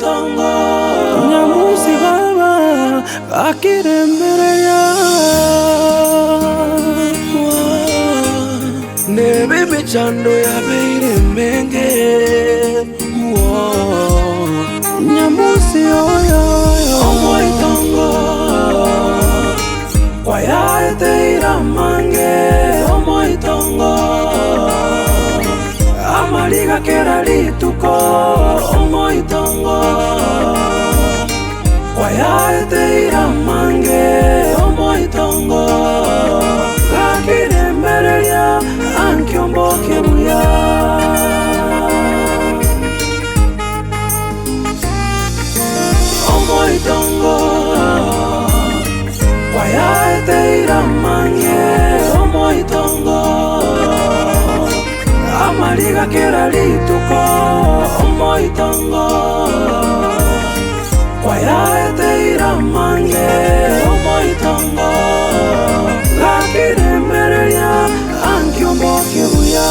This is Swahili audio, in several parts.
Omoitongo Nyamusi baba Akiremereya Nebe mechando ya beire menge Nyamusi oyo Omoitongo Kwaya eteira mange Omoitongo Amaliga kera lituko Omoitongo Kwaya eteira mange Omoitongo Kakire merelia Ankiombo kebuya Omoitongo Kwaya eteira mange Omoitongo Amaliga kera lituko Omoitongo Kwaya eteira mange Omoitongo Lakire merelia Ankiombo kebuya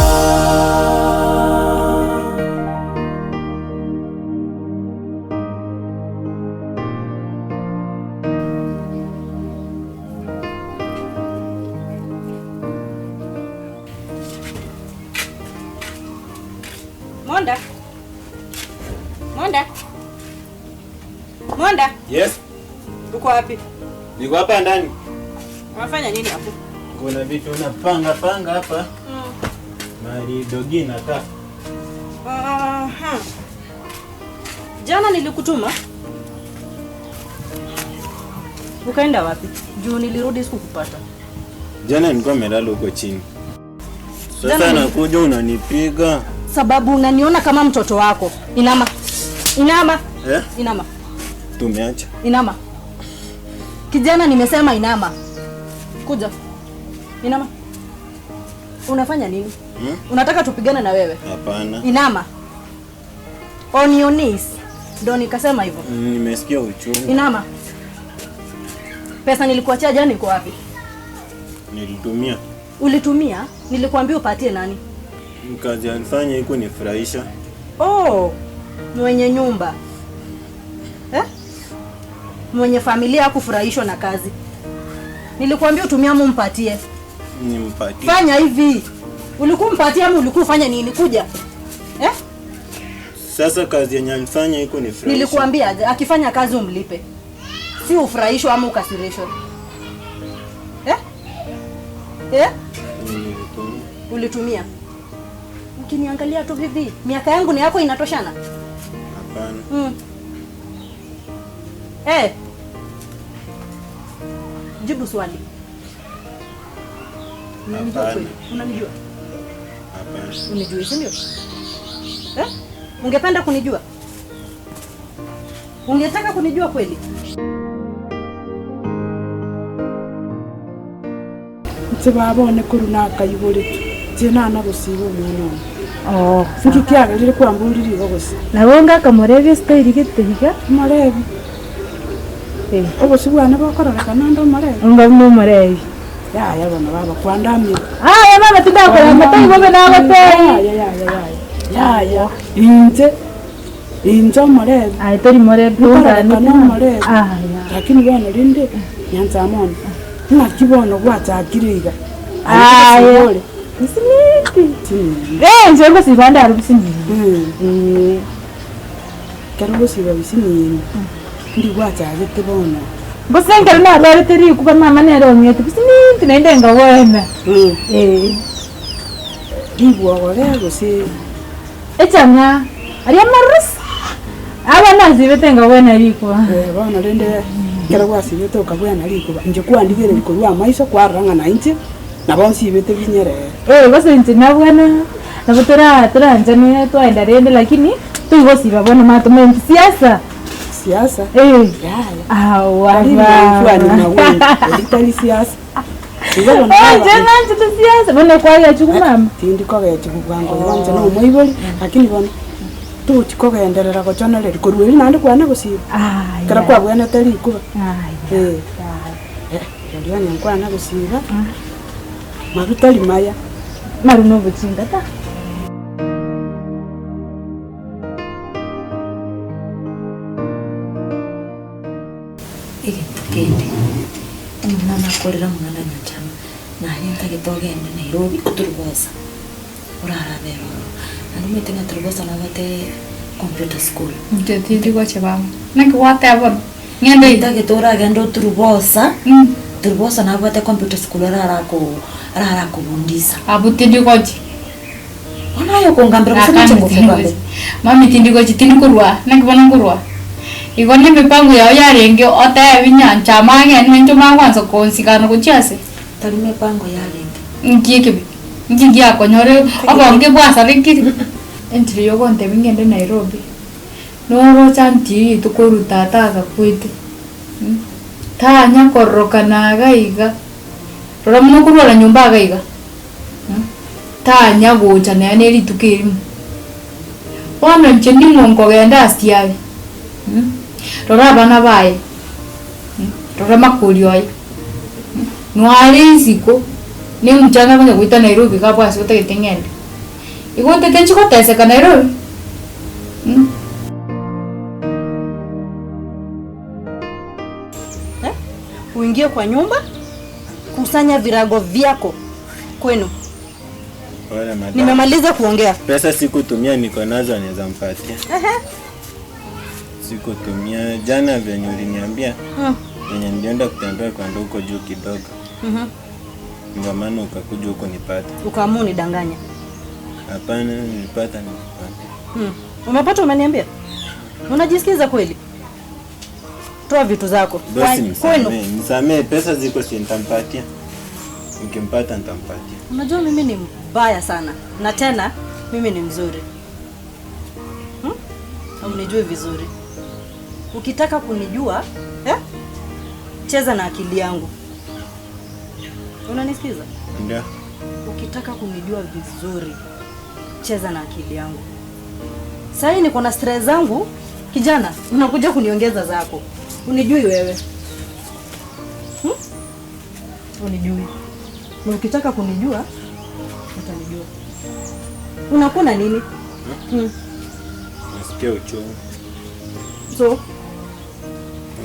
Monda. Yes. Uko wapi? Niko hapa ndani. Unafanya nini hapo? Kuna vitu unapanga hapa. Mali dogi nakaa. Jana nilikutuma. Ukaenda wapi? Juu nilirudi sikukupata. Jana nilikuwa nimelala huko chini. Sasa nakuja unanipiga. Sababu unaniona kama mtoto wako. Inama. Inama. Tumeacha. Inama. Kijana nimesema inama. Kuja. Inama. Unafanya nini? Unataka tupigane na wewe? Hapana. Inama. On your knees. Ndio nikasema hivyo. Nimesikia uchungu. Inama. Pesa nilikuachia jana iko wapi? Nilitumia. Ulitumia? Nilikwambia upatie nani? Kazi alifanya iko nifurahisha. Oh, mwenye nyumba. Mwenye familia hakufurahishwa na kazi. Nilikwambia utumia mumpatie. Nimpatie. Fanya hivi. Ulikuwa mpatia ama ulikuwa ufanya nini? Kuja. Sasa kazi yenye alifanya iko nifurahisha. Nilikwambia akifanya kazi umlipe. Si ufurahishwe ama ukasirishwe. Ulitumia. Ukiniangalia tu vivi, miaka yangu ni yako inatoshana? Hapana. Jibu swali. Unanijua? Hapana. Unijui, si ndio? Ungependa kunijua? Ungetaka kunijua kweli? Babone kurunaka yiburitu jena na gusiba umuntu sikikiaga riri kwambuliri gose nabonga kamorebi style gitehiga morebi obusibwana bakorora kanando morebi ngabno morebi ya bana baba kwandamye ya mama tudakora matayi bobe nabateye ya inje morebi tori morebi ngani morebi lakini bana rinde nyanza amona nakibona gwatagiriga isiniti njengo sibanda ari bisinyi kango siba bisinyi ndi gwatagite bona bosengera na rare teri kuba mama nero ngete bisiniti naindenga wena Dibuwa wale si echanya ari amarus abana zibetenga wena rikuba bana rende kera kwasi beto kabwana rikuba nje kwandikire bikorwa maiso kwaranga na inje nabonsi bete binyere bose nje nabwana nabutora turanjane twaenda rende lakini tuigosi babona matume siasa wali na wewe litali siasa nje siasa bone kwa ya chukumama tindi ko ya chukwango banje no moiboli lakini bone tu chiko kaendelera ko chana le ko rueli nandi kwana kusiba kara kwa bwana tali kuba ndio ni kwana kusiba mabitali maya maruno buchinga ta igintu kindi umwana nakorera mwana nyachama naye ntagitogende Nairobi kuturubosa urara bero ani metenga turubosa nabate computer school Tindi goche bam. Naki wate abon. Ngende itagitura gendo turubosa turubosa nabate computer school rara ko bundisa abu tindi goche. onayo kongambira kusema chikufuka Mami tindi goche tindi kurwa. Naki bana kurwa. Igone mipango yao yarenge ota vinyanja mange nwenjo mangwanza konsikana kuchase. tali mipango yarenge Ngiki akonyore abonge bwasa rikiri. Entri yogo ntebi ngende Nairobi. Noro chanti tukoruta tata kwite. Tanya koroka nagaiga. Rora muno kurwala nyumba agaiga. Tanya gocha na neri tukiri. Wana nchendi mongo genda astiaye. Rora bana bae. Rora makulio ai. Nwali ziko. Ni mchana kwenye kuita Nairobi kabwa asikote kitengende. Igonte tenchiko tese ka Nairobi. Uingie kwa nyumba, kusanya virago vyako kwenu. Wala madam. Nimemaliza kuongea. Pesa sikutumia, niko nazo, anaweza mpatia. Sikutumia jana venye uliniambia. Venye nilienda kutembea kwa huko juu kidogo. Ndio maana ukakuja huko nipate. Ukaamua nidanganya. Hapana, nilipata. Umepata umeniambia? Unajisikiza kweli? Toa vitu zako. Bosi, Kwenu. nisamee, pesa ziko, si nitampatia. Nikimpata nitampatia. Unajua mimi ni mbaya sana. Na tena mimi ni mzuri. Unijue vizuri. Ukitaka kunijua, cheza na akili yangu. Unanisikiza? Ndio. Ukitaka kunijua vizuri, cheza na akili yangu. Sasa niko na stress zangu, kijana, unakuja kuniongeza zako. Unijui wewe? Unijui. Na ukitaka kunijua, utanijua. Unakuna nini? Nasikia uchungu. So,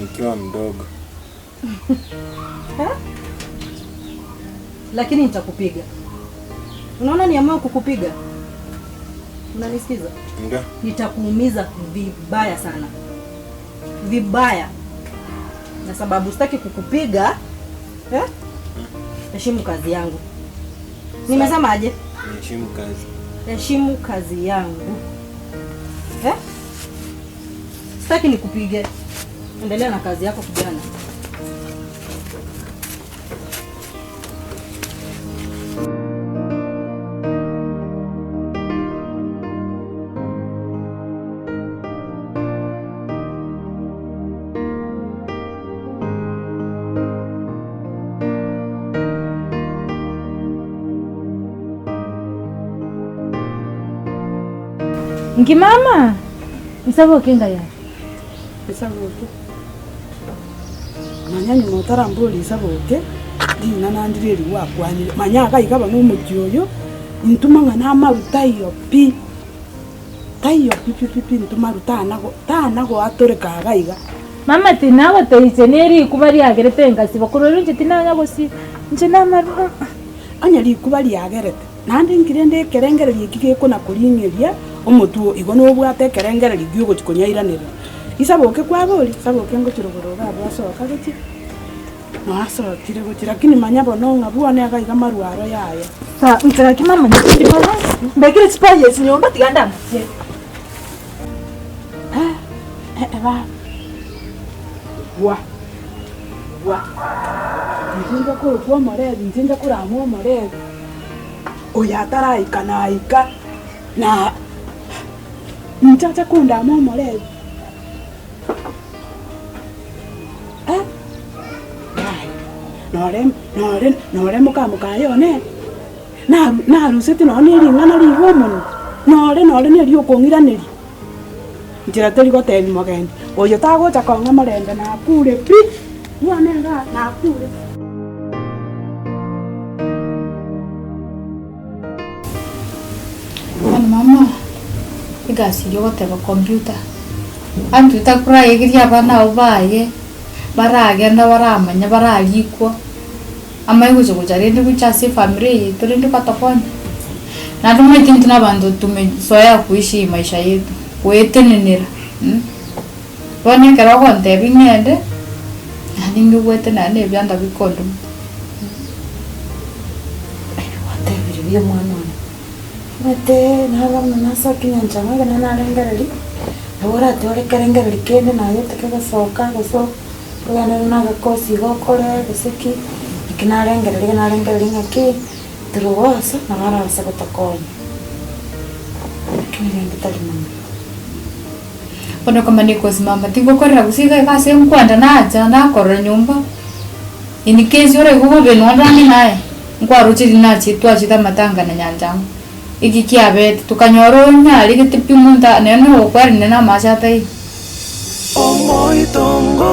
Nikiwa mdogo. lakini nitakupiga. Unaona niamua kukupiga? Unanisikiza? Ndio. Nitakuumiza vibaya sana. Vibaya. Na sababu sitaki kukupiga, heshimu kazi yangu. Nimesema aje? Heshimu kazi. Heshimu kazi yangu. Sitaki nikupige. Endelea na kazi yako kijana. Ngimama. Isabo kinga ya. Isaboke. Manya nyumotara mbuli isaboke. Dina nandiriri wakwani. Manya akayikaba n'umujyoyo. Intumanga n'amaruta iyo pi. Tayo pipi ntumaruta nago atoreka agayiga. Mama tinawa toiseneri kubari agerete ngasi bakururu njitina gosi. Njina maru. Anyari kubari agerete. Nandi ngirende kerengere likigeko na kuringeria omutu igono obwate kerengere ligyo gochikonyayiranira. Isaboke kwabori, saboke ngo kirogoroga abasoka giki. No asokire gochi lakini manyabo no ngabuane akayiga maruaro yaya. Sa ntaka kimama ndi mama. Mbekire chipaye sinyomba tiganda mse. Eba. Wa. Nzinga ko kwa mare, nzinga ko ramo mare. Oya taraika naika na mchacha kunda mare. Nore muka yone. Na ruseti no ni ringana ri homono. Nore ni ri okongiraniri. Njira teri go tebi mogende. Oyo tago chakonga marende na kure pi. Nyanenga na kure. Mama. Igasi yote ba computer. Antu takura yegiria bana ubaye. baragenda baramanya baralikwa amaigo chikujarende kuchasi family turende patakonya na tumetingi tuna bantu tumezoea kuishi maisha yetu kwetenenera bone kero konte bingende aningi wetena ne byanda bikondo watebiri byo mwana mete naba munasa kinyanja ngana narengereri ahora tore kerengereri kende nayo tekegasoka gaso ugana nagakosi gokore gaseki ikinarengereri ngaki turuwasa nabarasa gutakonya kinirenge talimana kono kama niko simama tingo korera kusiga kasi mkwanda naja nakora nyumba ini kezi ore gugo benondani naye nkwaruti nachi twachita matanga na nyanjangu iki kiabet tukanyoro nyali gitipi munda neno kwari nena macha tai Omoitongo